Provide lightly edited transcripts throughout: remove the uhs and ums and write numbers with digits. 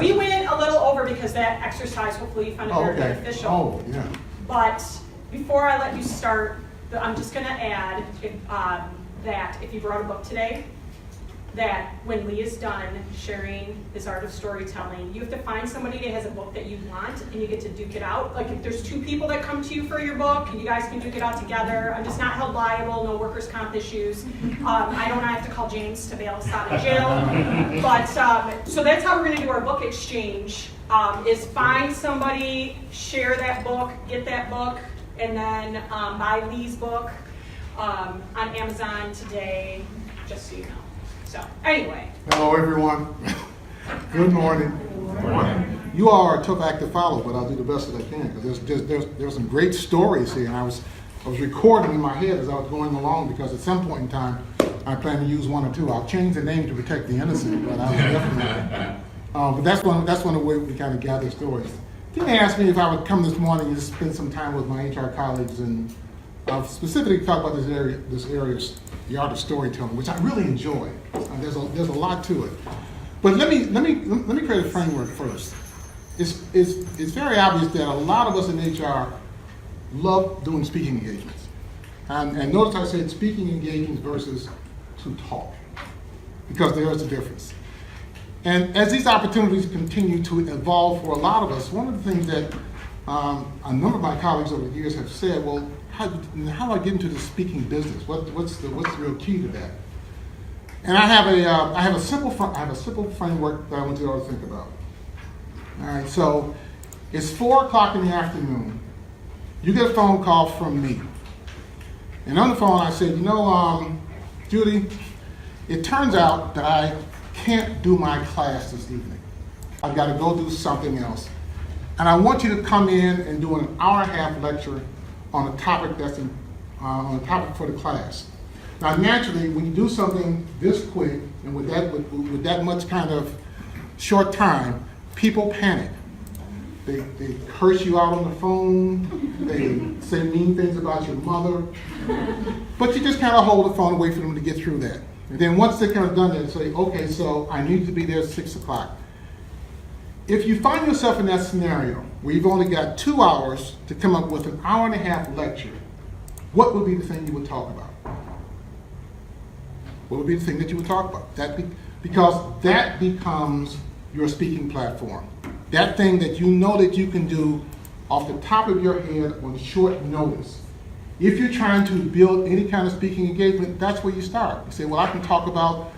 We went a little over because that exercise, hopefully you found it very beneficial. Oh, yeah. But before I let you start, I'm just going to add that if you brought a book today, that when Lee is done sharing his art of storytelling, you have to find somebody that has a book that you want, and you get to duke it out. Like if there's 2 people that come to you for your book, and you guys can duke it out together. I'm just not held liable, no workers' comp issues. I don't have to call James to bail us out of jail. But so that's how we're going to do our book exchange, is find somebody, share that book, get that book, and then buy Lee's book on Amazon today, just so you know. So, anyway. Hello, everyone. Good morning. Good morning. You all are a tough act to follow, but I'll do the best that I can because there's some great stories here, and I was recording in my head as I was going along because at some point in time I plan to use 1 or 2. I'll change the name to protect the innocent, but I was definitely. But that's one of the ways we kind of gather stories. Then they asked me if I would come this morning and just spend some time with my HR colleagues and specifically talk about this area, the art of storytelling, which I really enjoy. There's a lot to it. But let me create a framework first. It's very obvious that a lot of us in HR love doing speaking engagements. And notice I said speaking engagements versus to talk, because there is a difference. And as these opportunities continue to evolve for a lot of us, one of the things that a number of my colleagues over the years have said, well, how do I get into the speaking business? What's the real key to that? And I have a simple framework that I want you all to think about. All right, so it's 4 o'clock in the afternoon. You get a phone call from me, and on the phone I said, Judy, it turns out that I can't do my class this evening. I've got to go do something else, and I want you to come in and do an hour-and-a-half lecture on a topic on a topic for the class. Now, naturally, when you do something this quick and with that much kind of short time, people panic. They curse you out on the phone. They say mean things about your mother. But you just kind of hold the phone and wait for them to get through that. And then once they're kind of done that, say, okay, so I need to be there at 6 o'clock. If you find yourself in that scenario where you've only got 2 hours to come up with an hour-and-a-half lecture, what would be the thing you would talk about? What would be the thing that you would talk about? Because that becomes your speaking platform. That thing that you know that you can do off the top of your head on short notice. If you're trying to build any kind of speaking engagement, that's where you start. You say, well, I can talk about,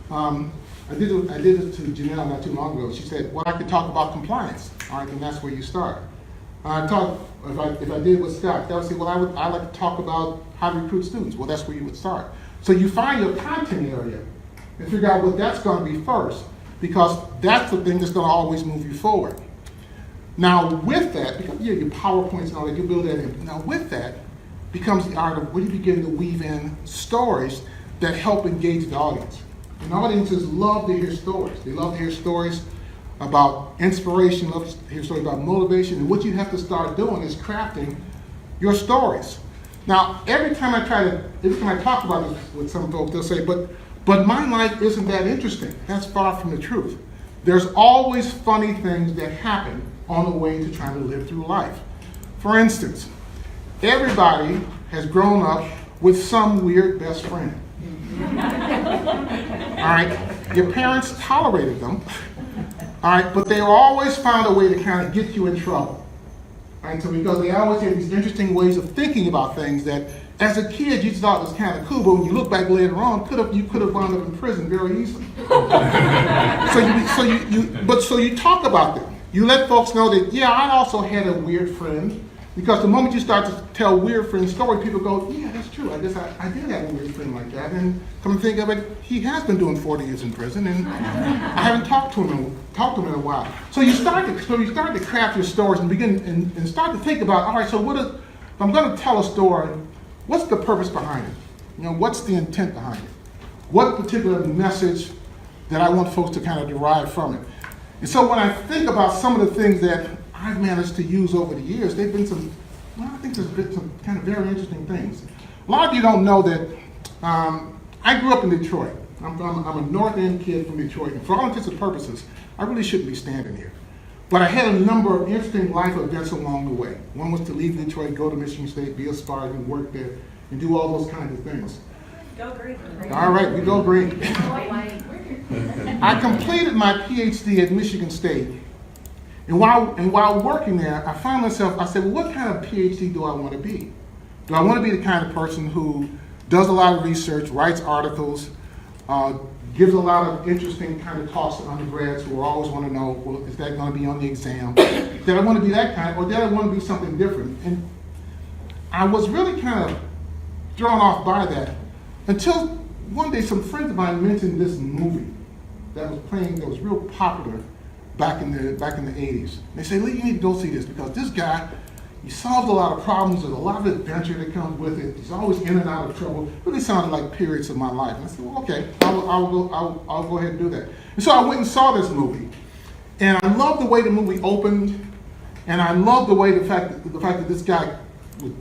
I did it to Janelle not too long ago. She said, well, I could talk about compliance. All right, then that's where you start. If I did with Scott, that would say, well, I like to talk about how to recruit students. Well, that's where you would start. So you find your content area and figure out what that's going to be first, because that's the thing that's going to always move you forward. Now with that, because your PowerPoints and all that, you build that in. Now with that becomes the art of when you begin to weave in stories that help engage the audience. And audiences love to hear stories. They love to hear stories about inspiration, love to hear stories about motivation. And what you have to start doing is crafting your stories. Now, every time I talk about this with some folks, they'll say, but my life isn't that interesting. That's far from the truth. There's always funny things that happen on the way to trying to live through life. For instance, everybody has grown up with some weird best friend. All right, your parents tolerated them, all right, but they always found a way to kind of get you in trouble. Right, so because they always had these interesting ways of thinking about things that, as a kid, you thought was kind of cool, but when you look back later on, you could have wound up in prison very easily. So you talk about them. You let folks know that, yeah, I also had a weird friend, because the moment you start to tell weird friend story, people go, yeah, that's true. I guess I did have a weird friend like that, and come to think of it, he has been doing 40 years in prison, and I haven't talked to him in a while. So you start to craft your stories and begin and start to think about, all right, so if I'm going to tell a story, what's the purpose behind it? What's the intent behind it? What particular message that I want folks to kind of derive from it? And so when I think about some of the things that I've managed to use over the years, I think there's been some kind of very interesting things. A lot of you don't know that I grew up in Detroit. I'm a North End kid from Detroit, and for all intents and purposes, I really shouldn't be standing here. But I had a number of interesting life events along the way. One was to leave Detroit, go to Michigan State, be a Spartan, work there, and do all those kinds of things. Go green. All right, we go green. I completed my PhD at Michigan State, and while working there, I found myself, I said, well, what kind of PhD do I want to be? Do I want to be the kind of person who does a lot of research, writes articles, gives a lot of interesting kind of talks to undergrads who always want to know, well, is that going to be on the exam? Did I want to be that kind, or did I want to be something different? And I was really kind of thrown off by that until one day some friends of mine mentioned this movie that was playing, that was real popular back in the 80s. They say, Lee, you need to go see this because this guy, he solves a lot of problems. There's a lot of adventure that comes with it. He's always in and out of trouble. Really sounded like periods of my life. And I said, well, okay, I'll go ahead and do that. And so I went and saw this movie, and I loved the way the movie opened, and I loved the fact that this guy would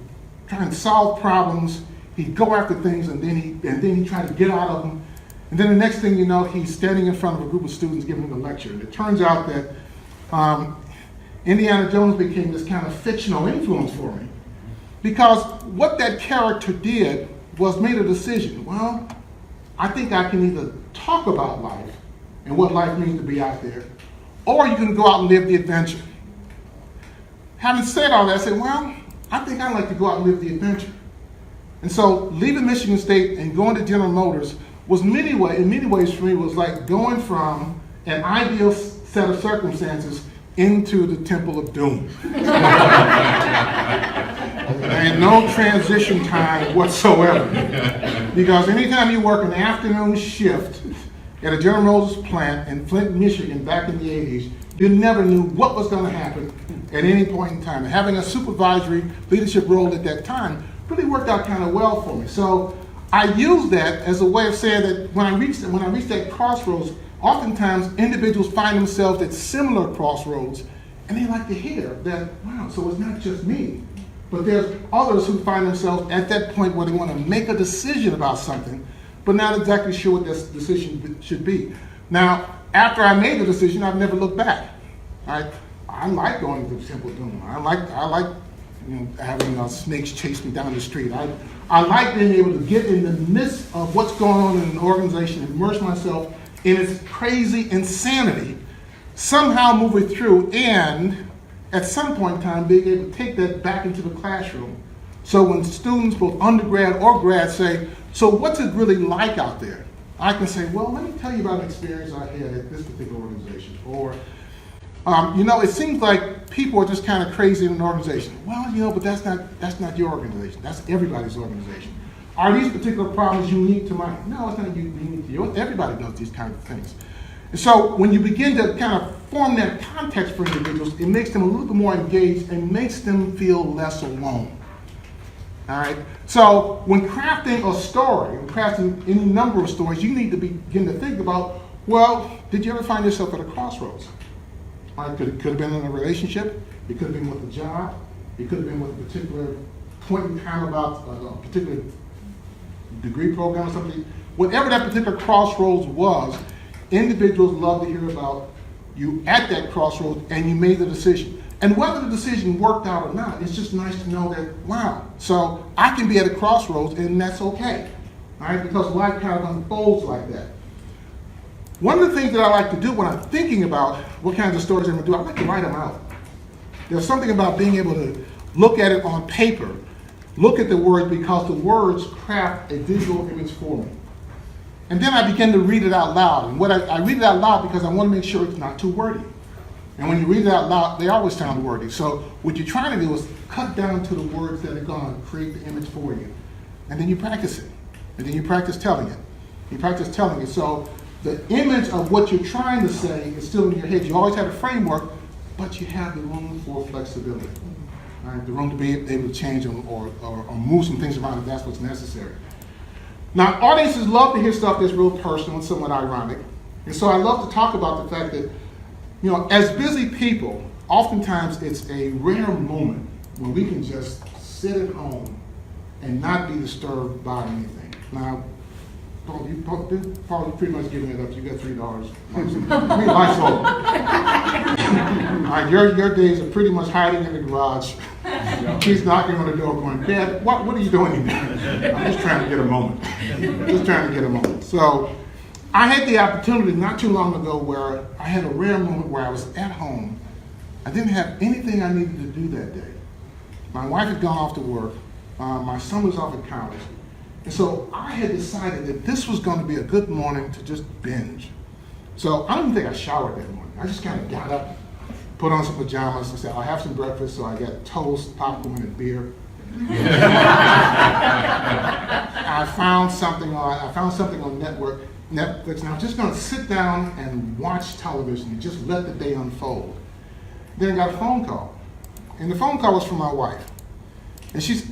try and solve problems. He'd go after things, and then he tried to get out of them. And then the next thing you know, he's standing in front of a group of students giving a lecture. And it turns out that Indiana Jones became this kind of fictional influence for me. Because what that character did was made a decision. Well, I think I can either talk about life and what life means to be out there, or you can go out and live the adventure. Having said all that, I said, well, I think I'd like to go out and live the adventure. And so leaving Michigan State and going to General Motors was in many ways for me was like going from an ideal set of circumstances into the Temple of Doom. And no transition time whatsoever. Because anytime you work an afternoon shift at a General Motors plant in Flint, Michigan back in the 80s, you never knew what was going to happen at any point in time. And having a supervisory leadership role at that time really worked out kind of well for me. So I used that as a way of saying that when I reached that crossroads, oftentimes individuals find themselves at similar crossroads, and they like to hear that, wow, so it's not just me. But there's others who find themselves at that point where they want to make a decision about something, but not exactly sure what this decision should be. Now, after I made the decision, I've never looked back. I like going to the Temple of Doom. I like having snakes chase me down the street. I like being able to get in the midst of what's going on in an organization, immerse myself in its crazy insanity, somehow move it through, and at some point in time being able to take that back into the classroom. So when students, both undergrad or grad, say, so what's it really like out there? I can say, well, let me tell you about an experience I had at this particular organization. Or, it seems like people are just kind of crazy in an organization. Well, but that's not your organization. That's everybody's organization. Are these particular problems unique to mine? No, it's not unique to yours. Everybody does these kinds of things. And so when you begin to kind of form that context for individuals, it makes them a little bit more engaged and makes them feel less alone. All right? So when crafting a story, when crafting any number of stories, you need to begin to think about, well, did you ever find yourself at a crossroads? It could have been in a relationship. It could have been with a job. It could have been with a particular point in time about a particular degree program or something. Whatever that particular crossroads was, individuals love to hear about you at that crossroads and you made the decision. And whether the decision worked out or not, it's just nice to know that, wow, so I can be at a crossroads and that's okay. All right, because life kind of unfolds like that. One of the things that I like to do when I'm thinking about what kinds of stories I'm going to do, I like to write them out. There's something about being able to look at it on paper, look at the words, because the words craft a visual image for me. And then I begin to read it out loud. And I read it out loud because I want to make sure it's not too wordy. And when you read it out loud, they always sound wordy. So what you're trying to do is cut down to the words that are going to create the image for you. And then you practice it. And then you practice telling it. You practice telling it. So the image of what you're trying to say is still in your head. You always have a framework, but you have the room for flexibility. Right? The room to be able to change or move some things around if that's what's necessary. Now, audiences love to hear stuff that's real personal and somewhat ironic. And so I love to talk about the fact that, as busy people, oftentimes it's a rare moment when we can just sit at home and not be disturbed by anything. Now, Paul, you're pretty much giving it up. You got $3. I mean, Lysol. All right, your days are pretty much hiding in the garage. She's knocking on the door going, Dad, what are you doing in there? I'm just trying to get a moment. Just trying to get a moment. So I had the opportunity not too long ago where I had a rare moment where I was at home. I didn't have anything I needed to do that day. My wife had gone off to work. My son was off at college. And so I had decided that this was going to be a good morning to just binge. So I don't even think I showered that morning. I just kind of got up, put on some pajamas, and said, I'll have some breakfast. So I got toast, popcorn, and beer. I found something on Netflix, and I was just going to sit down and watch television and just let the day unfold. Then I got a phone call, and the phone call was from my wife. And she said,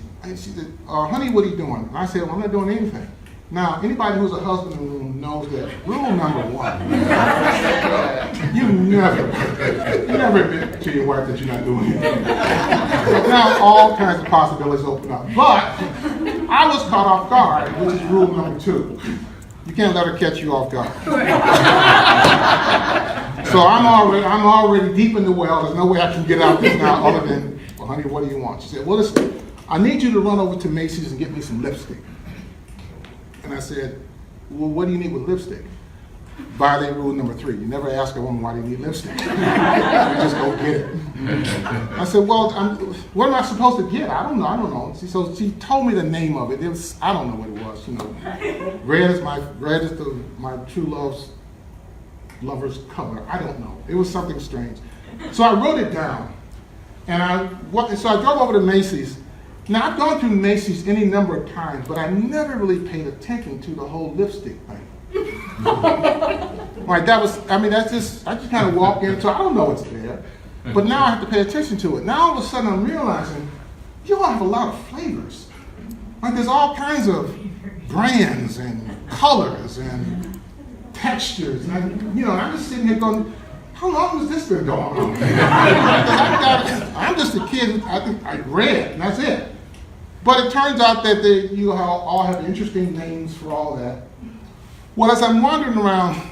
honey, what are you doing? And I said, well, I'm not doing anything. Now, anybody who's a husband in the room knows that rule number one, you never admit to your wife that you're not doing anything. So now all kinds of possibilities open up. But I was caught off guard, which is rule number 2. You can't let her catch you off guard. So I'm already deep in the well. There's no way I can get out this now other than, well, honey, what do you want? She said, well, listen, I need you to run over to Macy's and get me some lipstick. And I said, well, what do you need with lipstick? Violate rule number 3. You never ask a woman why they need lipstick. You just go get it. I said, well, what am I supposed to get? I don't know. So she told me the name of it. It was, I don't know what it was. You know, red is my true lover's color. I don't know. It was something strange. So I wrote it down, and so I drove over to Macy's. Now I've gone through Macy's any number of times, but I never really paid attention to the whole lipstick thing. Right, I just kind of walk in, so I don't know what's there. But now I have to pay attention to it. Now all of a sudden I'm realizing, you all have a lot of flavors. Like there's all kinds of brands and colors and textures. And I'm just sitting here going, how long has this been going on? I'm just a kid, I think I read it, and that's it. But it turns out that you all have interesting names for all that. Well, as I'm wandering around,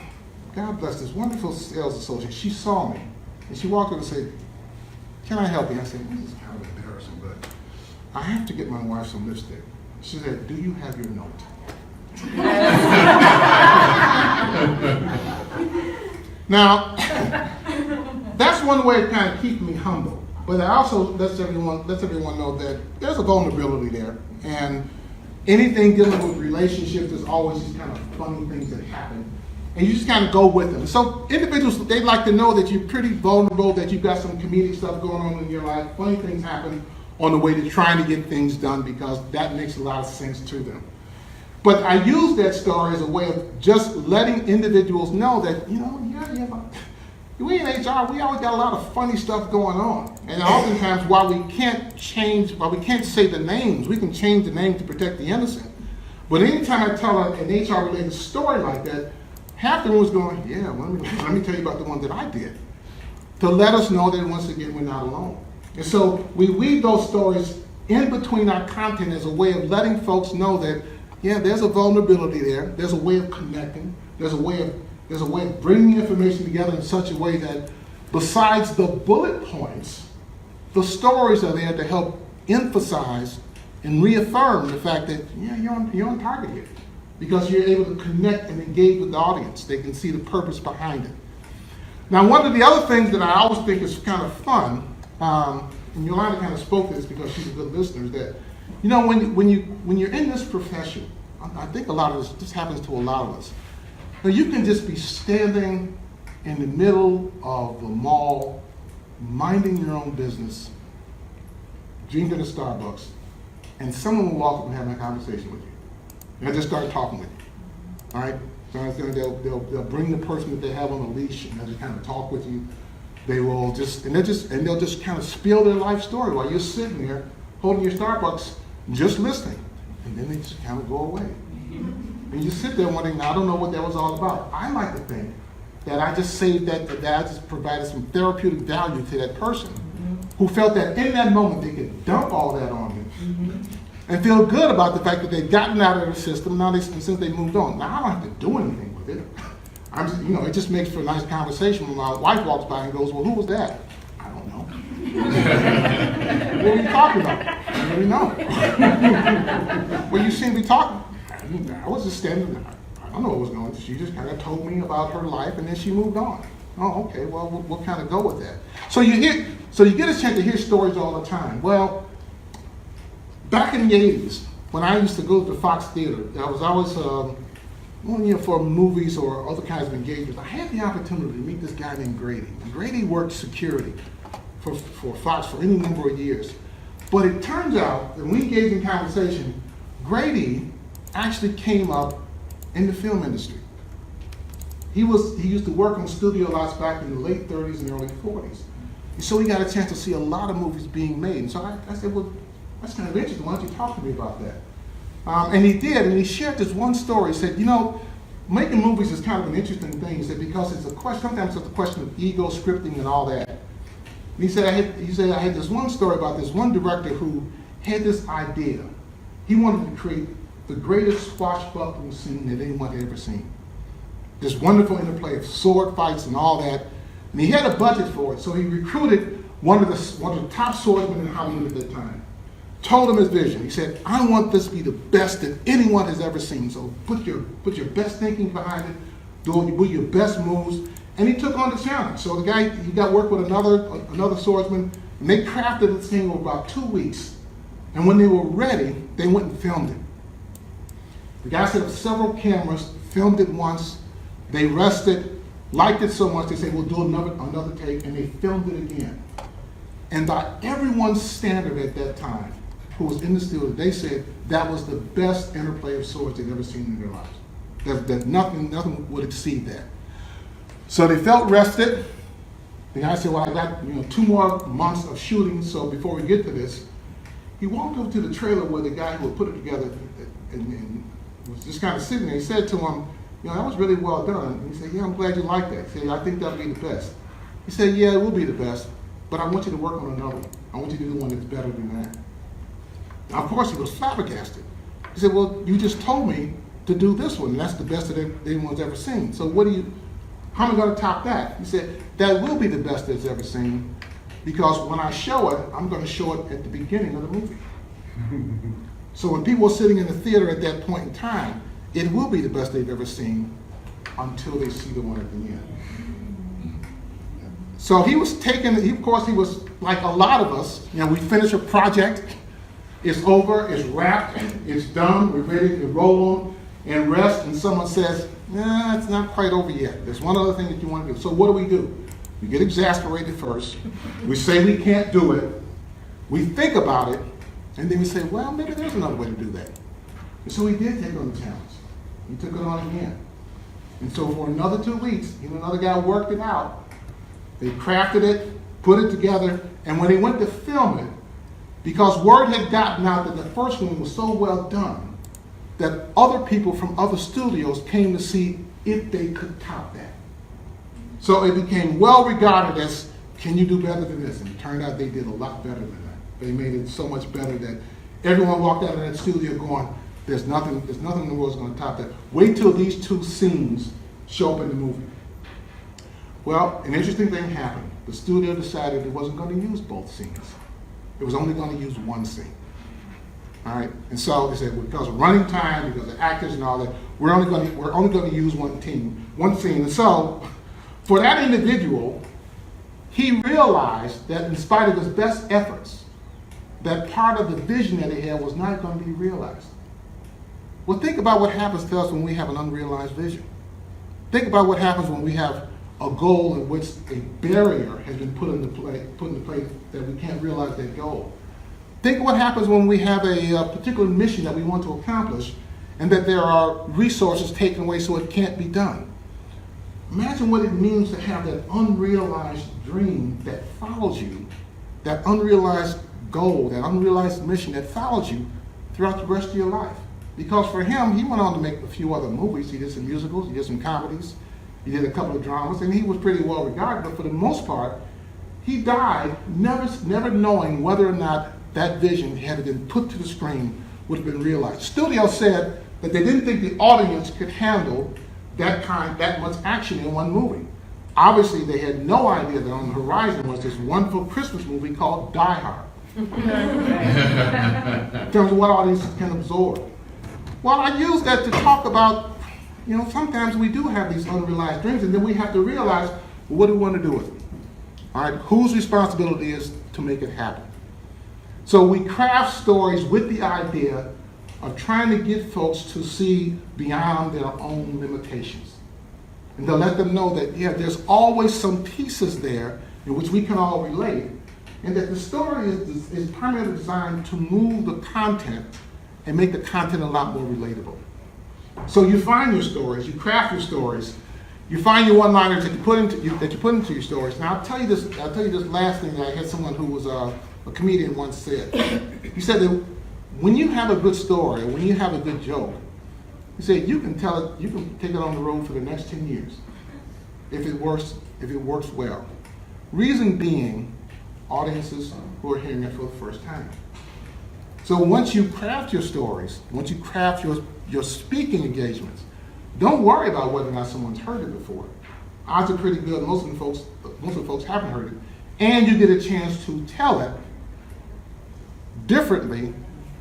God bless this wonderful sales associate, she saw me, and she walked over and said, can I help you? I said, this is kind of embarrassing, but I have to get my wife some lipstick. She said, do you have your note? Now, that's one way of kind of keeping me humble. But I also lets everyone know that there's a vulnerability there. And anything dealing with relationships, there's always these kind of funny things that happen. And you just kind of go with them. So individuals, they'd like to know that you're pretty vulnerable, that you've got some comedic stuff going on in your life. Funny things happen on the way to trying to get things done because that makes a lot of sense to them. But I use that story as a way of just letting individuals know that, we in HR, we always got a lot of funny stuff going on. And oftentimes, while we can't say the names, we can change the name to protect the innocent. But anytime I tell an HR-related story like that, half the room is going, yeah, let me tell you about the one that I did. To let us know that once again, we're not alone. And so we weave those stories in between our content as a way of letting folks know that, yeah, there's a vulnerability there. There's a way of connecting. There's a way of bringing information together in such a way that besides the bullet points, the stories are there to help emphasize and reaffirm the fact that, yeah, you're on target here. Because you're able to connect and engage with the audience. They can see the purpose behind it. Now, one of the other things that I always think is kind of fun, and Yolanda kind of spoke to this because she's a good listener, is that, when you're in this profession, I think a lot of this happens to a lot of us. Now, you can just be standing in the middle of the mall, minding your own business, drinking at Starbucks, and someone will walk up and have a conversation with you. And they'll just start talking with you. All right? So they'll bring the person that they have on a leash and they'll just kind of talk with you. They'll just kind of spill their life story while you're sitting there holding your Starbucks, just listening. And then they just kind of go away. And you sit there wondering, I don't know what that was all about. I like to think that I just saved that I just provided some therapeutic value to that person who felt that in that moment they could dump all that on me and feel good about the fact that they've gotten out of the system now since they moved on. Now I don't have to do anything with it. It just makes for a nice conversation when my wife walks by and goes, "Well, who was that?" I don't know. What are you talking about? I don't really know. Well, you seem to be talking. I was just standing there. I don't know what was going on. She just kind of told me about her life, and then she moved on. Oh, okay. Well, we'll kind of go with that. So you get a chance to hear stories all the time. Well, back in the 80s, when I used to go to the Fox Theater, I was always, for movies or other kinds of engagements, I had the opportunity to meet this guy named Grady. And Grady worked security for Fox for any number of years. But it turns out that when we engaged in conversation, Grady actually came up in the film industry. He used to work on studio lots back in the late 30s and early 40s. And so he got a chance to see a lot of movies being made. And so I said, well, that's kind of interesting. Why don't you talk to me about that? And he did, and he shared this one story. He said, making movies is kind of an interesting thing. He said, because sometimes it's a question of ego, scripting, and all that. And he said, I had this one story about this one director who had this idea. He wanted to create the greatest swashbuckling scene that anyone had ever seen. This wonderful interplay of sword fights and all that. And he had a budget for it, so he recruited one of the top swordsmen in Hollywood at that time. Told him his vision. He said, I want this to be the best that anyone has ever seen. So put your best thinking behind it, do your best moves. And he took on the challenge. So he got work with another swordsman, and they crafted this thing over about 2 weeks. And when they were ready, they went and filmed it. The guy set up several cameras, filmed it once. They rested, liked it so much, they said, we'll do another take, and they filmed it again. And by everyone's standard at that time, who was in the studio, they said that was the best interplay of swords they'd ever seen in their lives. That nothing would exceed that. So they felt rested. The guy said, well, I got 2 more months of shooting, so before we get to this, he walked over to the trailer where the guy who had put it together and was just kind of sitting there. He said to him, that was really well done. And he said, yeah, I'm glad you like that. He said, I think that'll be the best. He said, yeah, it will be the best, but I want you to work on another one. I want you to do one that's better than that. Now, of course, he was flabbergasted. He said, well, you just told me to do this one, and that's the best that anyone's ever seen. So how am I going to top that? He said, that will be the best that's ever seen, because when I show it, I'm going to show it at the beginning of the movie. So when people are sitting in the theater at that point in time, it will be the best they've ever seen until they see the one at the end. So he was like a lot of us, we finish a project, it's over, it's wrapped, it's done, we're ready to roll on and rest, and someone says, nah, it's not quite over yet. There's one other thing that you want to do. So what do? We get exasperated first, we say we can't do it, we think about it, and then we say, well, maybe there's another way to do that. And so he did take on the challenge. He took it on again. And so for another 2 weeks, another guy worked it out. They crafted it, put it together, and when they went to film it, because word had gotten out that the first one was so well done, that other people from other studios came to see if they could top that. So it became well regarded as, can you do better than this? And it turned out they did a lot better than that. They made it so much better that everyone walked out of that studio going, there's nothing in the world that's going to top that. Wait till these 2 scenes show up in the movie. Well, an interesting thing happened. The studio decided it wasn't going to use both scenes. It was only going to use one scene. All right, and so they said, because of running time, because of actors and all that, we're only going to use one scene. And so, for that individual, he realized that in spite of his best efforts, that part of the vision that he had was not going to be realized. Well, think about what happens to us when we have an unrealized vision. Think about what happens when we have a goal in which a barrier has been put into place that we can't realize that goal. Think what happens when we have a particular mission that we want to accomplish and that there are resources taken away so it can't be done. Imagine what it means to have that unrealized dream that follows you, that unrealized goal, that unrealized mission that follows you throughout the rest of your life. Because for him, he went on to make a few other movies. He did some musicals, he did some comedies, he did a couple of dramas, and he was pretty well regarded. But for the most part, he died never knowing whether or not that vision had been put to the screen would have been realized. Studio said that they didn't think the audience could handle that much action in one movie. Obviously, they had no idea that on the horizon was this wonderful Christmas movie called Die Hard. In terms of what audiences can absorb. Well, I use that to talk about, sometimes we do have these unrealized dreams, and then we have to realize, well, what do we want to do with them? All right, whose responsibility is to make it happen? So we craft stories with the idea of trying to get folks to see beyond their own limitations. And to let them know that, there's always some pieces there in which we can all relate, and that the story is primarily designed to move the content and make the content a lot more relatable. So you find your stories, you craft your stories, you find your one-liners that you put into your stories. Now I'll tell you this last thing that I had someone who was a comedian once said. He said that when you have a good story, or when you have a good joke, he said you can tell it, you can take it on the road for the next 10 years if it works well. Reason being, audiences who are hearing it for the first time. So once you craft your stories, once you craft your speaking engagements, don't worry about whether or not someone's heard it before. Odds are pretty good. Most of the folks haven't heard it, and you get a chance to tell it differently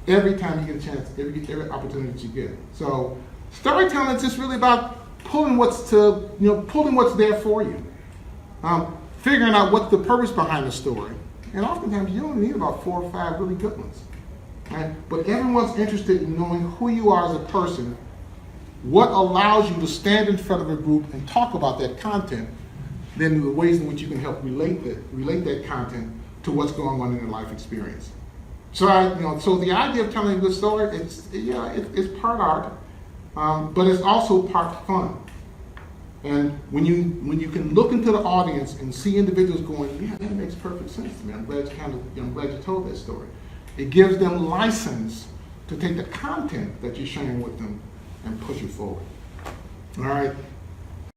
every time you get a chance, every opportunity that you get. So storytelling is just really about pulling what's there for you, figuring out what's the purpose behind the story, and oftentimes you only need about 4 or 5 really good ones. Right? But everyone's interested in knowing who you are as a person, what allows you to stand in front of a group and talk about that content, then the ways in which you can help relate that content to what's going on in their life experience. So so the idea of telling a good story, it's part art, but it's also part fun. And when you can look into the audience and see individuals going, yeah, that makes perfect sense to me. I'm glad you told that story. It gives them license to take the content that you're sharing with them and push it forward. All right.